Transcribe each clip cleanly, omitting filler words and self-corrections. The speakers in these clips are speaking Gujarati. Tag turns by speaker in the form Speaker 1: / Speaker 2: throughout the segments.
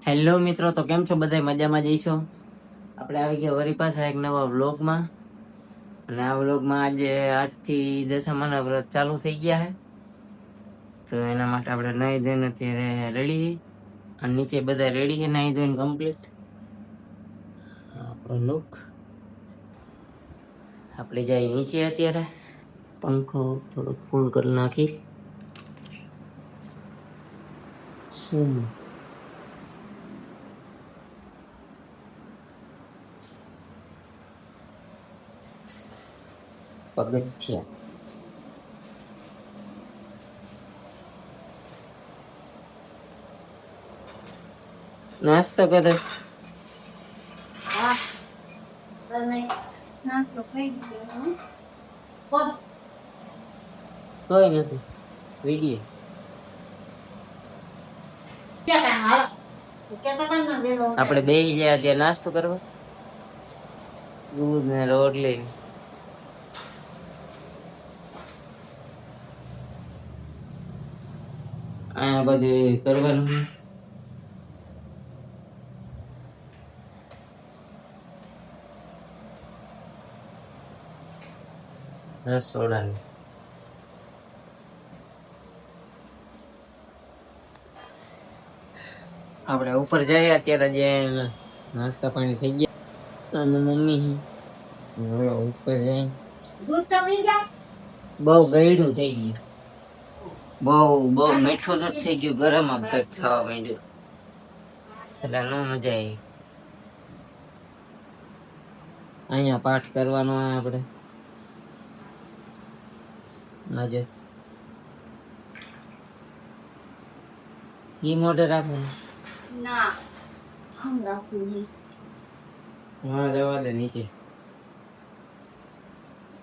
Speaker 1: હેલો મિત્રો, તો કેમ છો બધા? મજામાં જઈશો. આપણે આવી ગયા વરી પાછા એક નવા વ્લોગમાં. અને આ વ્લોગમાં આજથી દશામાના વ્રત ચાલુ થઈ ગયા છે. તો એના માટે આપણે નાહી ધોઈને અત્યારે રેડી. અને નીચે બધા રેડી છે, નાહી ધોઈને કમ્પ્લીટ. આપણો લુક. આપણે જાય નીચે અત્યારે. પંખો થોડોક ફૂલ કરી નાખી. શું પગથિયા નાસ્તો કરે.
Speaker 2: નાસ્તો ખાઈ ગયો.
Speaker 1: કોઈ નથી વિડીયો. આપણે બે ગયા ત્યાં નાસ્તો કરવા. દૂધ ને રોટલી. આ બધું કરવાનું. રસોડાની આપણે ઉપર જઈએ અત્યારે. જે નાસ્તા પાણી થઈ ગયા. અને મમ્મી ઉપર જાય. બહુ ગયડું થઈ ગયું. બહુ મીઠું દૂધ થઈ ગયું. ગરમ આમ કંઈક થવા માંડ્યું. એટલે ન મજા આવી. અહીંયા પાઠ કરવાનો આપણે આજે. ઈ મોઢે રાખવાનું.
Speaker 2: ના હમ રાખું નહીં.
Speaker 1: હા, જવા દે નીચે.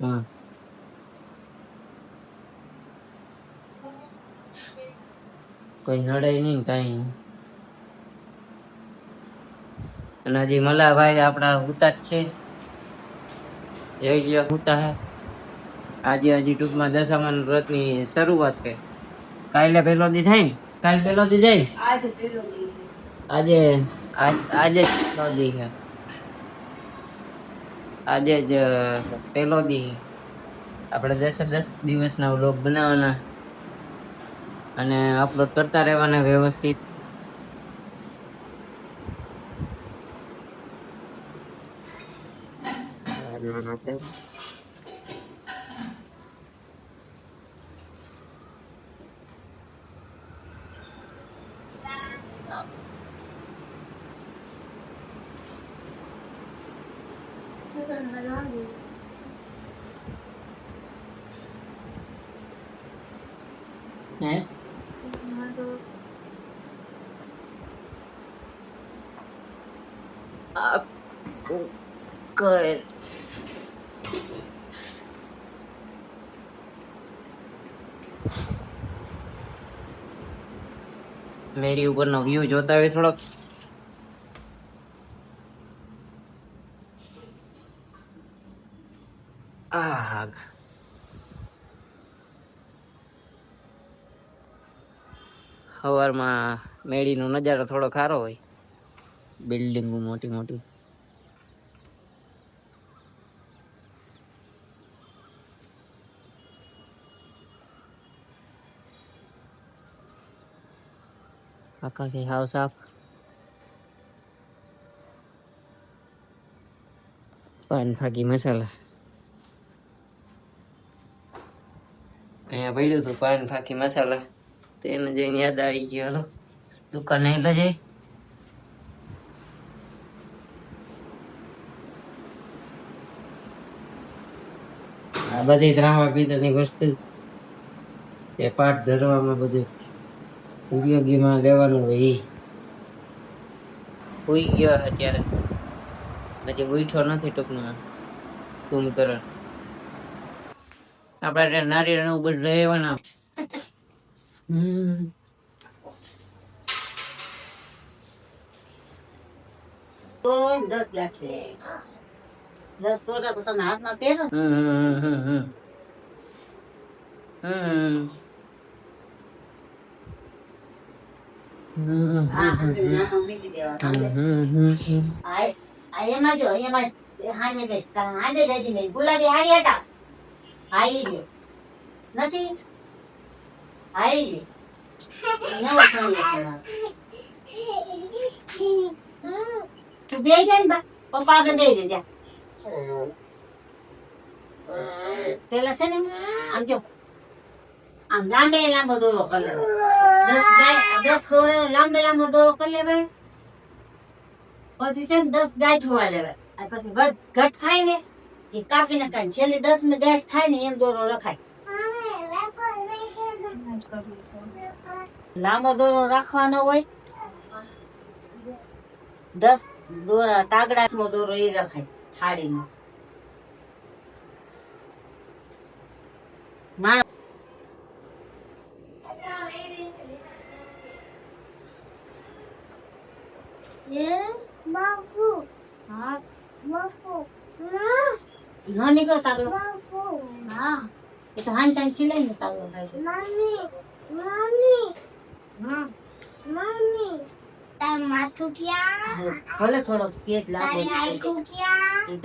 Speaker 1: હા, કોઈ નડાય નહીં કાંઈ. અને હજી મલાભાઈ આપણા ઉતા જ છે. જોઈ લ્યો ઉતા હે. આજે હજી ટૂંકમાં દશામાન વ્રતની શરૂઆત છે. કાલે પહેલો દી થાય ને. કાલે પહેલો દી જાય.
Speaker 2: આજે પેલો દી.
Speaker 1: આજે આજે જ પહેલો દી છે. આજે જ પહેલો દી. આપણે 10 દિવસના વ્લોગ બનાવવાના અને અપલોડ કરતા રહેવાના વ્યવસ્થિત. હે કર મેરી ઉપરનો વ્યૂ જોતા હોય થોડોક. આહ, સવારમાં મેળીનો નજારો થોડો ખારો હોય. બિલ્ડિંગો મોટી મોટી. આકાશી હાવ સાફ. પાન ફાકી મસાલા અહીંયા પડ્યું હતું. પાન ફાકી મસાલા તો એને જઈને યાદ આવી ગયો. હાલો દુકાને લઈ જાય. આ બધી ત્રાવા પીતાની વસ્તુ એ પાઠ ધરવામાં બધું ઉપયોગીમાં લેવાનું હોય. ઉઈ ગયો અત્યારે. હજી ઉઠ્યો નથી ટૂંકમાં. કુંભકરણ આપણે નારિયેળ બધું રહેવાના.
Speaker 2: તો 10 ગાંઠ 10 તોડા તો તમે હાથમાં પહેરો. આ આંગળી નાનો મીચી દેવાનો. આ એમાં જો એમાં હાંડે જાજી મેં ગુલાબી હાડી હતા. હા ઈ રહ્યો. નથી હા ઈ રહ્યો. નવો ખાલી છે. તું બે જાય ને બા પપ્પા આગળ બે જા. પેલા છે ને આમ જો આમ લાંબો દોરો કરી લેવો. 10 ખોરાનો લાંબો દોરો કરી લેવાય. પછી છે ને 10 ગાંઠ હોવા લેવાય. અને પછી ઘટ ખાય ને એ કાપી નાખાય. છેલ્લી 10 ની ગાંઠ થાય ને એમ દોરો રખાય. લાંબો દોરો રાખવાનો હોય. 10 દોરા તાગડાનો દોરો એ રખાય હાડીનો. ન નીકળો તાગડો. હા એ તો હાન ચાન સિલાઈ ને તાગડો થાય છે. ભલે થોડોક સેજ લાગો.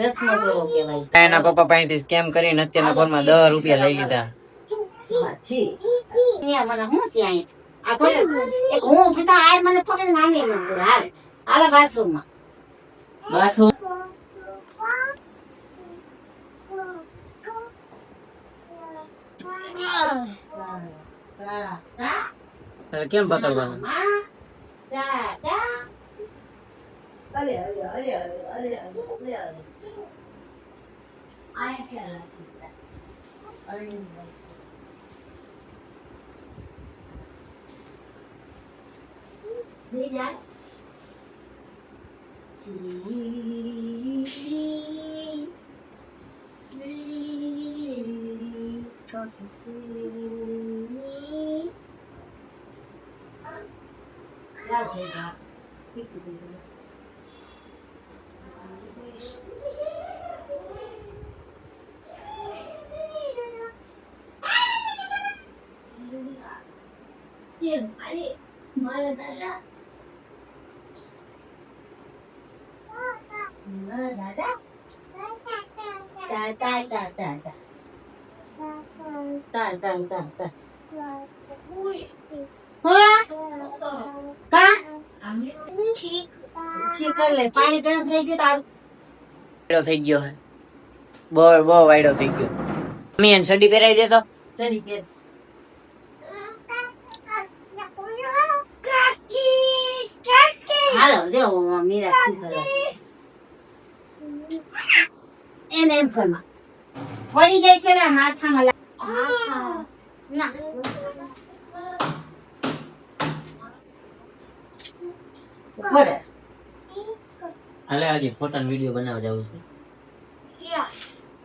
Speaker 2: 10મો દોરો કહેવાય.
Speaker 1: એના પપ્પા પાસેથી સ્કેમ કરીને અત્યારના ફોનમાં 10 રૂપિયા લઈ લીધા.
Speaker 2: મને શું છે અહીં? આ ભલે એક હું પિતા આ મને પકડીને આની હાલ હાલ બાથરૂમમાં.
Speaker 1: બાથરૂમ કેમ પકડવાનું?
Speaker 2: પાણી ગરમ થઈ ગયું તારું.
Speaker 1: વાયડો થઈ ગયો હે. બહુ વાયડો થઈ ગયો. મમ્મી એને સડી પહેરાવી દેતો.
Speaker 2: ચડી કે હાલો જો મીરા એને એમ કરમાં પડી જાય છે ને માથામાં ના પડે.
Speaker 1: હાલે આજે ફોટા વિડીયો બનાવવા જવું છે.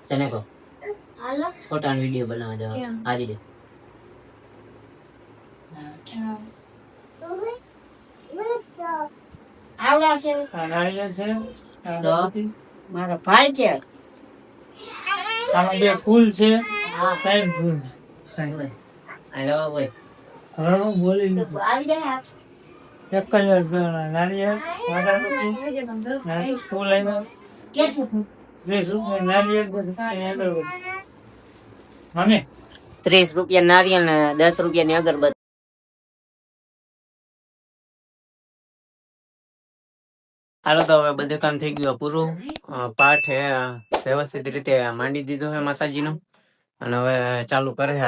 Speaker 1: તને કહો ફોટા વિડીયો બનાવવા જવા આજે દે.
Speaker 2: આવડા છે
Speaker 1: તો
Speaker 2: મારા ભાઈ છે.
Speaker 3: આમાં બે ફૂલ છે.
Speaker 2: હા
Speaker 3: ત્રણ ફૂલ.
Speaker 1: હાલો ભાઈ
Speaker 3: હા બોલી લો.
Speaker 2: આવી જાય
Speaker 3: એક જ નારિયેળ વાટાણું ફૂલ આવ્યા
Speaker 2: કેટલું
Speaker 3: 20 રૂપિયા નારિયેળ 10 રૂપિયા અગરબત્તી. મમ્મી
Speaker 1: 30 રૂપિયા નારિયેળ ને 10 રૂપિયાની અગરબત્તી. હાલો તો હવે બધું કામ થઈ ગયું પૂરું. પાઠ વ્યવસ્થિત રીતે માંડી દીધો છે માતાજીનો અને હવે ચાલુ કરે છે.